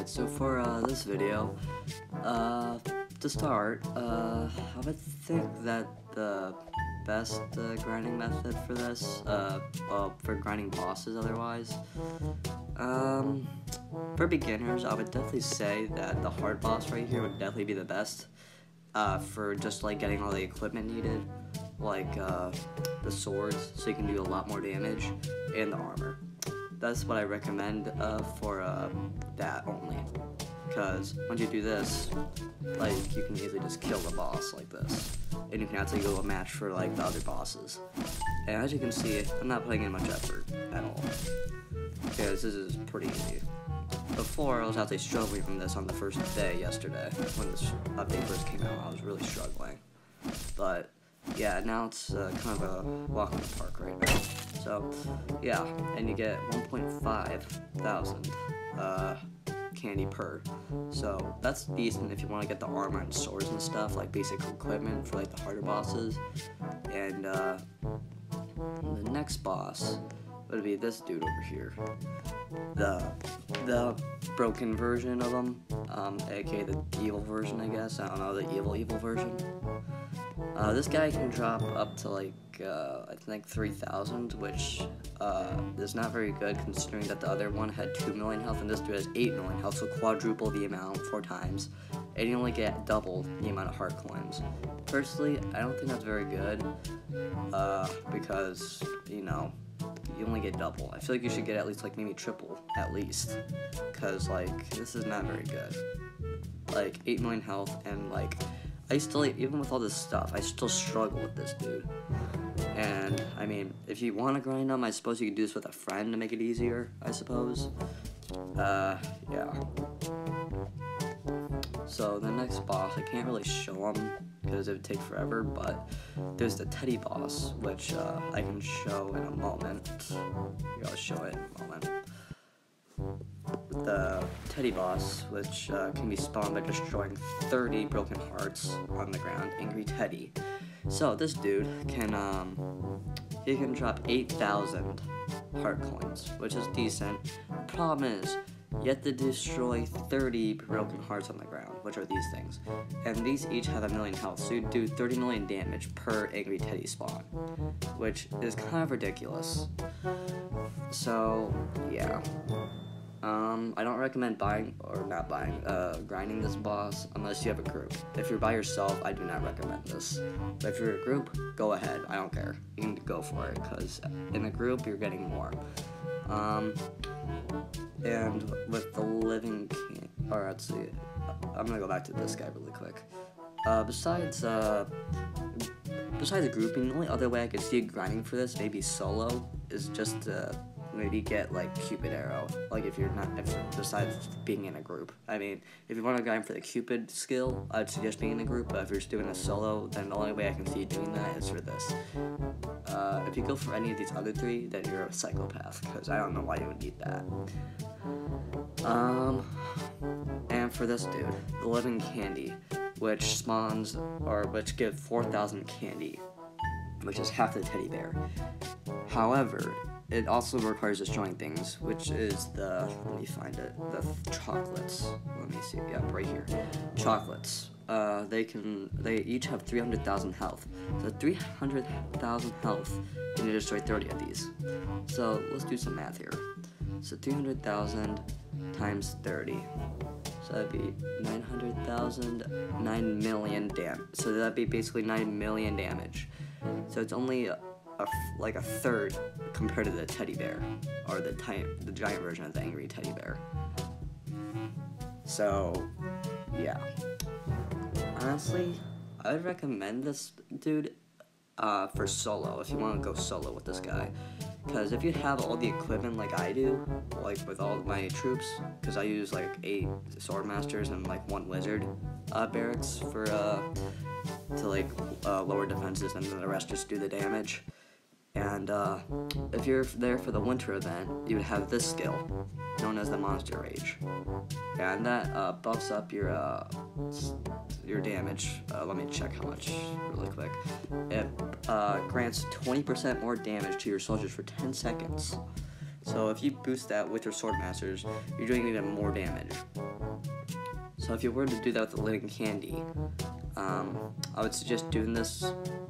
Alright, so for this video, to start, I would think that the best grinding method for this, well, for grinding bosses otherwise, for beginners, I would definitely say that the hard boss right here would definitely be the best, for just like getting all the equipment needed, like the swords, so you can do a lot more damage, and the armor. That's what I recommend for that only, because once you do this, like, you can easily just kill the boss like this, and you can actually go a match for like the other bosses. And as you can see, I'm not putting in much effort at all, because this is pretty easy. Before, I was actually struggling from this on the first day yesterday, when this update first came out. I was really struggling, but yeah, now it's kind of a walk in the park right now. So yeah, and you get 1.5 thousand candy per. So that's decent if you want to get the armor and swords and stuff, like basic equipment for like the harder bosses. And the next boss would be this dude over here, the broken version of him, aka the evil version, I guess. I don't know, the evil version. This guy can drop up to like I think 3,000, which is not very good considering that the other one had 2 million health and this dude has 8 million health, so quadruple the amount 4 times, and you only get double the amount of heart coins. Personally, I don't think that's very good, because, you know, you only get double. I feel like you should get at least like maybe triple at least, because like this is not very good. Like 8 million health, and like I still, even with all this stuff, I still struggle with this dude. And I mean, if you want to grind them, I suppose you could do this with a friend to make it easier, I suppose. Yeah. So the next boss, I can't really show him because it would take forever, but there's the teddy boss, which I can show in a moment. Here, I'll show it in a moment. The teddy boss, which can be spawned by destroying 30 broken hearts on the ground. Angry Teddy. So this dude can he can drop 8,000 heart coins, which is decent. Problem is, you have to destroy 30 broken hearts on the ground, which are these things, and these each have 1 million health, so you do 30 million damage per Angry Teddy spawn, which is kind of ridiculous. So yeah. I don't recommend grinding this boss unless you have a group. If you're by yourself, I do not recommend this. But if you're a group, go ahead. I don't care. You can go for it, because in a group, you're getting more. And with the living king, or let's see, I'm gonna go back to this guy really quick. Besides grouping, the only other way I could see grinding for this, maybe solo, is just maybe get like Cupid arrow, like if besides being in a group. I mean, if you want to grind for the Cupid skill, I'd suggest being in a group, but if you're just doing a solo, then the only way I can see you doing that is for this. If you go for any of these other three, then you're a psychopath, because I don't know why you would need that. And for this dude, the living candy, which spawns, or which gives 4,000 candy, which is half the teddy bear. However, it also requires destroying things, which is the, let me find it, the chocolates. Let me see, yeah, right here. Chocolates. They each have 300,000 health. So 300,000 health, and you destroy 30 of these. So let's do some math here. So 300,000 times 30. So that'd be 900,000, 9 million damage. So that'd be basically 9 million damage. So it's only like a third compared to the teddy bear, or the giant version of the Angry Teddy Bear. So yeah, honestly, I would recommend this dude for solo, if you want to go solo with this guy, because if you have all the equipment like I do, like with all of my troops, because I use like 8 sword masters and like 1 wizard barracks for to like lower defenses, and then the rest just do the damage. And if you're there for the winter event, you would have this skill, known as the Monster Rage, and that buffs up your damage. Let me check how much really quick. It grants 20% more damage to your soldiers for 10 seconds. So if you boost that with your sword masters, you're doing even more damage. So if you were to do that with the living candy, I would suggest doing this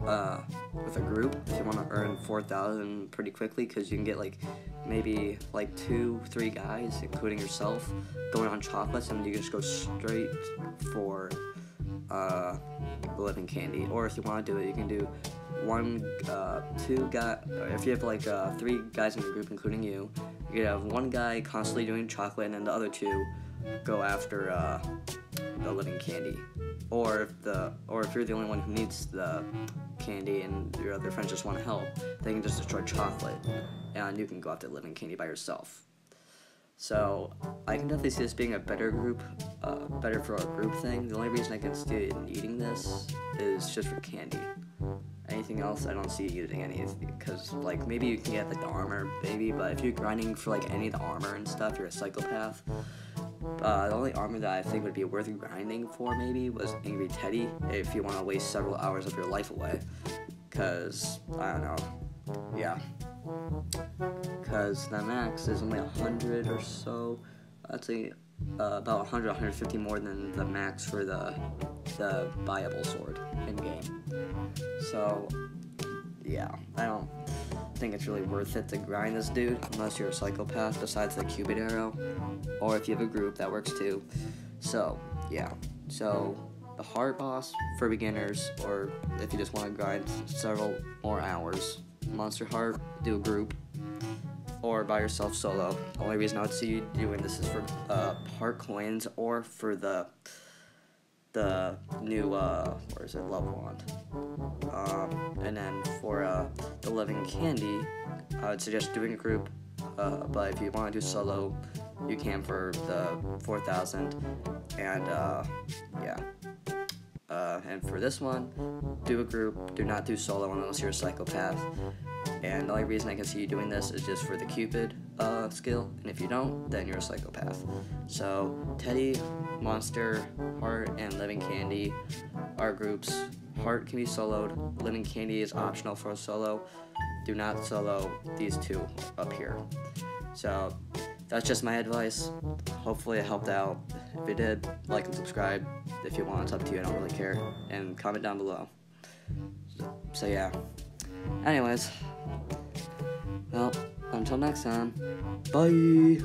with a group if you want to earn 4,000 pretty quickly, because you can get like maybe like 2-3 guys, including yourself, going on chocolates, and you can just go straight for the living candy. Or if you want to do it, you can do if you have like 3 guys in the group, including you could have one guy constantly doing chocolate, and then the other 2 go after the living candy. Or if you're the only one who needs the candy and your other friends just want to help, they can just destroy chocolate, and you can go after living candy by yourself. So I can definitely see this being a better for a group thing. The only reason I can see it needing this is just for candy. Anything else, I don't see using any, because like maybe you can get like the armor, maybe, but if you're grinding for like any of the armor and stuff, you're a psychopath. The only armor that I think would be worth grinding for maybe was Angry Teddy, if you want to waste several hours of your life away, because I don't know, yeah, because the max is only 100 or so. I'd say about 100-150 more than the max for the buyable sword in game. So yeah, I don't think it's really worth it to grind this dude unless you're a psychopath, besides the Cupid arrow, or if you have a group, that works too. So yeah, so the hard boss for beginners, or if you just want to grind several more hours, Monster Heart, do a group, or by yourself solo. The only reason I would see you doing this is for heart coins, or for the new love wand. And then for the living candy, I would suggest doing a group, but if you want to do solo, you can for the 4,000. And yeah, and for this one, do a group. Do not do solo unless you're a psychopath. And the only reason I can see you doing this is just for the Cupid skill, and if you don't, then you're a psychopath. So Teddy, Monster, Heart, and Living Candy are groups. Heart can be soloed. Living Candy is optional for a solo. Do not solo these 2 up here. So that's just my advice. Hopefully it helped out. If it did, like and subscribe. If you want, it's up to you. I don't really care. And comment down below. So yeah. Anyways, well, until next time, bye!